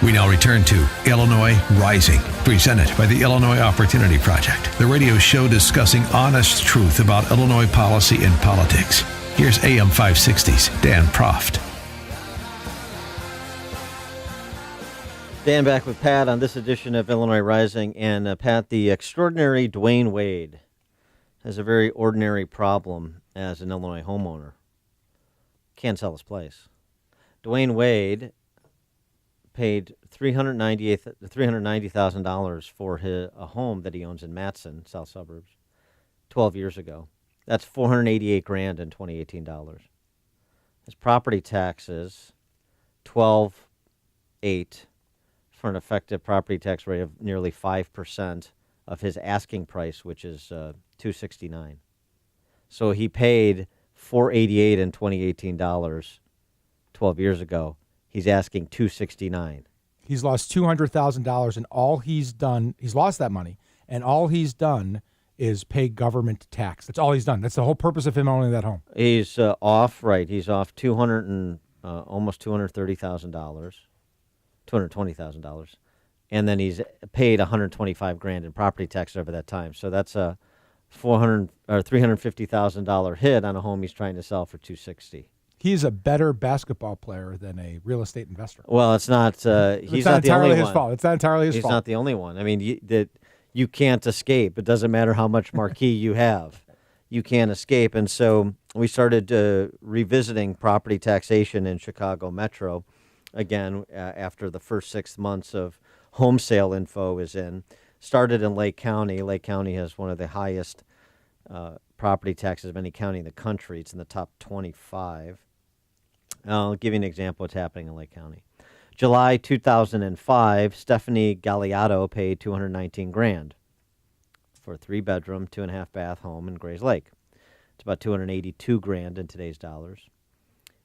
We now return to Illinois Rising, presented by the Illinois Opportunity Project, the radio show discussing honest truth about Illinois policy and politics. Here's AM 560's Dan Proft. Dan back with Pat on this edition of Illinois Rising. And Pat, the extraordinary Dwayne Wade has a very ordinary problem as an Illinois homeowner. Can't sell his place. Dwayne Wade paid $390,000 for a home that he owns in Matson, south suburbs, 12 years ago. That's $488,000 in 2018 dollars. His property taxes, $12,800 for an effective property tax rate of nearly 5% of his asking price, which is $269,000. So he paid $488,000 in 2018 dollars 12 years ago. He's asking $269,000. He's lost $200,000, and all he's done, he's lost that money, and all he's done is pay government tax. That's all he's done. That's the whole purpose of him owning that home. He's off, right? He's off almost $230,000, $220,000, and then he's paid $125,000 in property tax over that time. So that's a $350,000 hit on a home he's trying to sell for $260,000. He's a better basketball player than a real estate investor. Well, it's not. He's it's not the only entirely his one. fault. It's not entirely his He's fault. not the only one. I mean, you can't escape. It doesn't matter how much marquee you have. You can't escape. And so we started revisiting property taxation in Chicago Metro again after the first 6 months of home sale info is in. Started in Lake County. Lake County has one of the highest property taxes of any county in the country. It's in the top 25. I'll give you an example of what's happening in Lake County. July 2005, Stephanie Galliotto paid $219,000 for a 3-bedroom, 2.5-bath home in Grays Lake. It's about $282,000 in today's dollars.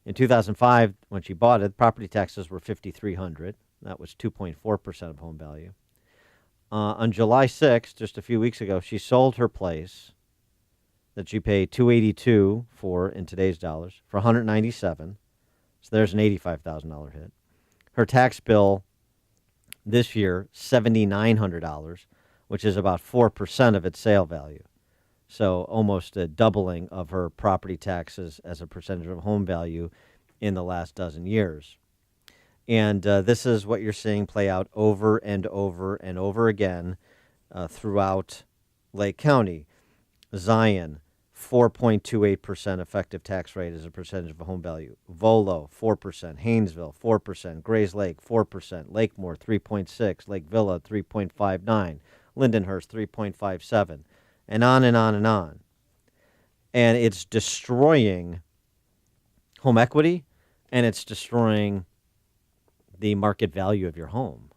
In 2005, when she bought it, property taxes were $5,300. That was 2.4% of home value. On July 6th, just a few weeks ago, she sold her place that she paid $282,000 for in today's dollars for $197,000. So there's an $85,000 hit. Her tax bill this year, $7,900, which is about 4% of its sale value. So almost a doubling of her property taxes as a percentage of home value in the last dozen years. And this is what you're seeing play out over and over and over again throughout Lake County. Zion, 4.28% effective tax rate as a percentage of home value. Volo, 4%. Haynesville, 4%. Grays Lake, 4%. Lakemore, 3.6%. Lake Villa, 3.59%. Lindenhurst, 3.57%. And on and on and on. And it's destroying home equity, and it's destroying the market value of your home.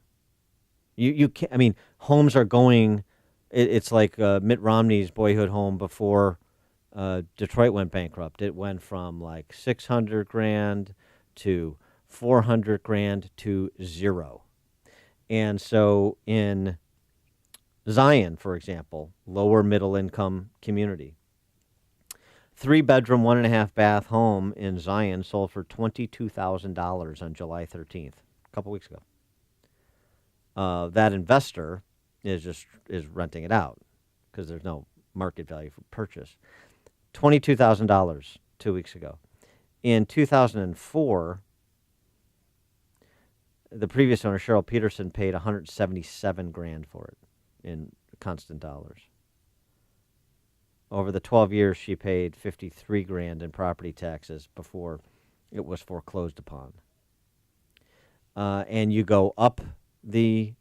You can't, I mean, homes are going, it's like Mitt Romney's boyhood home before Detroit went bankrupt. It went from like $600,000 to $400,000 to zero. And so in Zion, for example, lower middle income community, 3-bedroom, 1.5-bath home in Zion sold for $22,000 on July 13th, a couple weeks ago. That investor is renting it out because there's no market value for purchase. $22,000 2 weeks ago. In 2004, the previous owner, Cheryl Peterson, paid $177,000 for it in constant dollars. Over the 12 years, she paid $53,000 in property taxes before it was foreclosed upon. And you go up the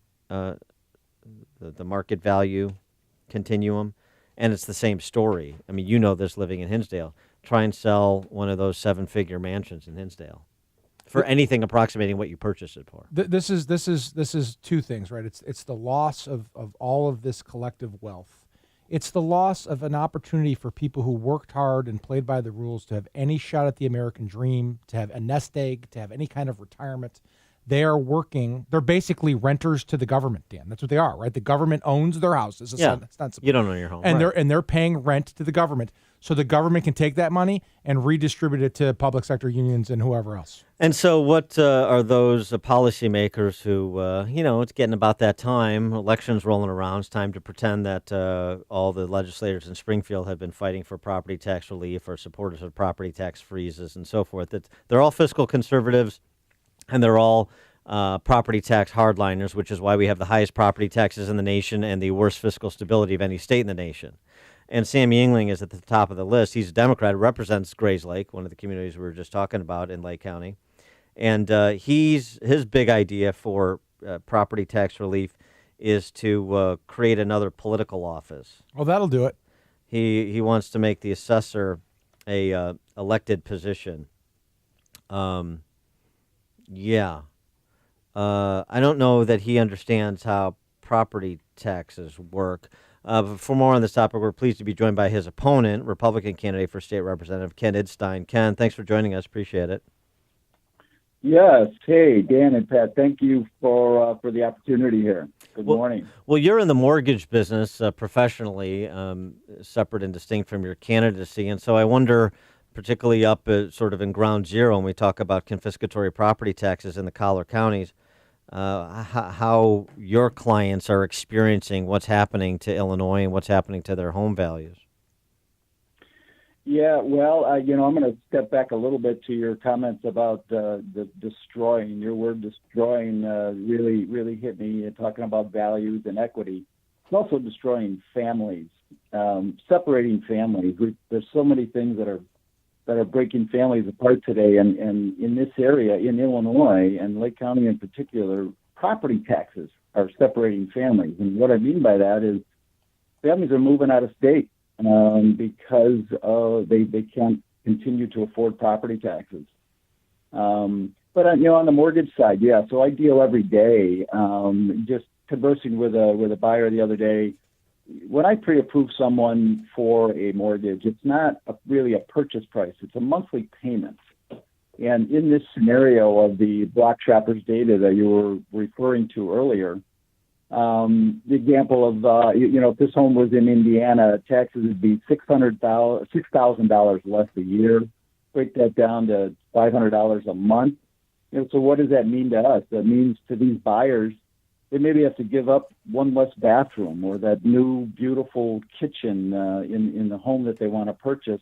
market value continuum, and it's the same story. I mean, you know this living in Hinsdale. Try and sell one of those 7-figure mansions in Hinsdale for anything approximating what you purchased it for. This is two things, right? It's the loss of all of this collective wealth. It's the loss of an opportunity for people who worked hard and played by the rules to have any shot at the American dream, to have a nest egg, to have any kind of retirement. They are working. They're basically renters to the government, Dan. That's what they are, right? The government owns their houses. Yeah. You don't own your home. And they're paying rent to the government. so the government can take that money and redistribute it to public sector unions and whoever else. And so what are those policymakers who, it's getting about that time, elections rolling around, it's time to pretend that all the legislators in Springfield have been fighting for property tax relief or supporters of property tax freezes and so forth. That they're all fiscal conservatives and they're all property tax hardliners, which is why we have the highest property taxes in the nation and the worst fiscal stability of any state in the nation. And Sammy Engling is at the top of the list. He's a Democrat, represents Grays Lake, one of the communities we were just talking about in Lake County. And his big idea for property tax relief is to create another political office. Oh, that'll do it. He wants to make the assessor a elected position. I don't know that he understands how property taxes work. But for more on this topic, we're pleased to be joined by his opponent, Republican candidate for state representative Ken Idstein. Ken, thanks for joining us. Appreciate it. Yes. Hey, Dan and Pat, thank you for the opportunity here. Good morning. Well, you're in the mortgage business professionally, separate and distinct from your candidacy. And so I wonder, particularly up sort of in ground zero when we talk about confiscatory property taxes in the collar counties, how your clients are experiencing what's happening to Illinois and what's happening to their home values. Yeah, well, I'm going to step back a little bit to your comments about the destroying. Your word destroying really hit me, talking about values and equity. It's also destroying families, separating families. There's so many things that are breaking families apart today. And in this area, in Illinois, and Lake County in particular, property taxes are separating families. And what I mean by that is families are moving out of state because they can't continue to afford property taxes. But on the mortgage side, yeah. So I deal every day. Just conversing with a buyer the other day. When I pre-approve someone for a mortgage, it's not really a purchase price; it's a monthly payment. And in this scenario of the block shoppers data that you were referring to earlier. The example of, if this home was in Indiana, taxes would be $6,000 less a year. Break that down to $500 a month. So what does that mean to us? That means to these buyers, they maybe have to give up one less bathroom or that new beautiful kitchen in the home that they want to purchase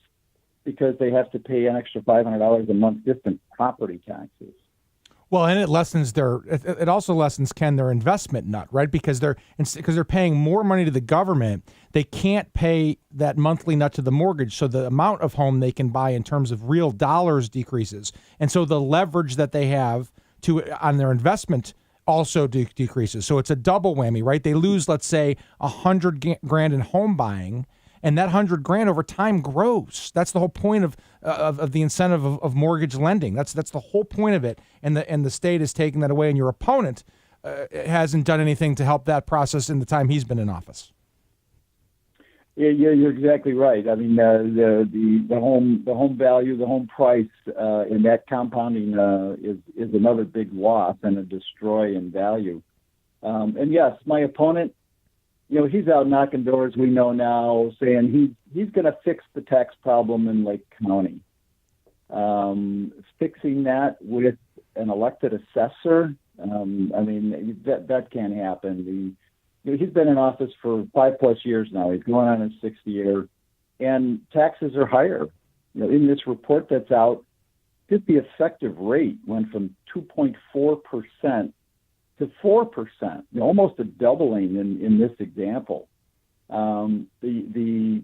because they have to pay an extra $500 a month just in property taxes. Well, and it also lessens, Ken, their investment nut, right? Because they're paying more money to the government, they can't pay that monthly nut to the mortgage, so the amount of home they can buy in terms of real dollars decreases, and so the leverage that they have on their investment also decreases. So it's a double whammy, right? They lose, let's say, $100,000 in home buying. And that $100,000 over time grows. That's the whole point of the incentive of mortgage lending. That's the whole point of it. And the state is taking that away. And your opponent hasn't done anything to help that process in the time he's been in office. Yeah, you're exactly right. I mean, the home value, the home price, and that compounding is another big loss and a destroy in value. And yes, my opponent. He's out knocking doors, we know now, saying he's going to fix the tax problem in Lake County. Fixing that with an elected assessor, that can't happen. He's been in office for 5+ years now. He's going on his 6th year, and taxes are higher. In this report that's out, just the effective rate went from 2.4% to 4%, almost a doubling in this example. The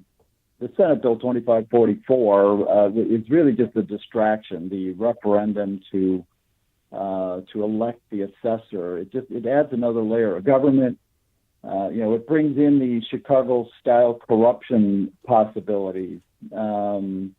Senate Bill 2544 is really just a distraction. The referendum to elect the assessor, it adds another layer of government. It brings in the Chicago-style corruption possibilities, and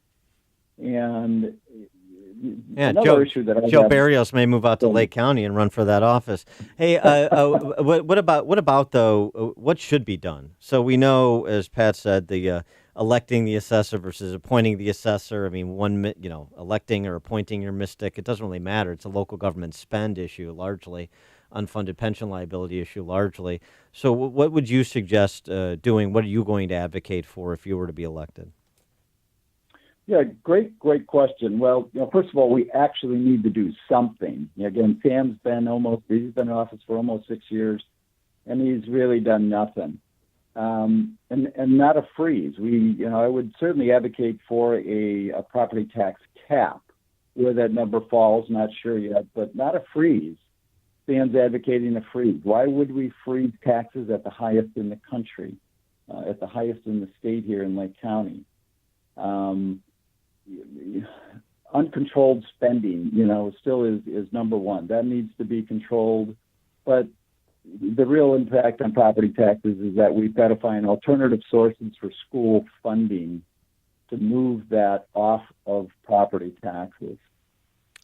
Joe Barrios may move out to Lake County and run for that office. Hey, what about though? What should be done? So we know, as Pat said, the electing the assessor versus appointing the assessor. I mean, electing or appointing your mystic, it doesn't really matter. It's a local government spend issue largely, unfunded pension liability issue largely. So what would you suggest doing? What are you going to advocate for if you were to be elected? Yeah, great question. Well, first of all, we actually need to do something. Again, Sam's he's been in office for almost 6 years, and he's really done nothing. And not a freeze. I would certainly advocate for a property tax cap. Where that number falls, not sure yet, but not a freeze. Sam's advocating a freeze. Why would we freeze taxes at the highest in the country, at the highest in the state here in Lake County? Uncontrolled spending, still is number one. That needs to be controlled. But the real impact on property taxes is that we've got to find alternative sources for school funding to move that off of property taxes.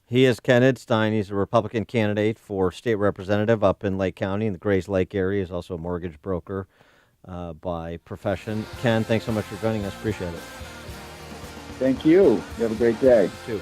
He is Ken Idstein. He's a Republican candidate for state representative up in Lake County in the Grays Lake area. He's also a mortgage broker by profession. Ken, thanks so much for joining us. Appreciate it. Thank you. You have a great day. You too.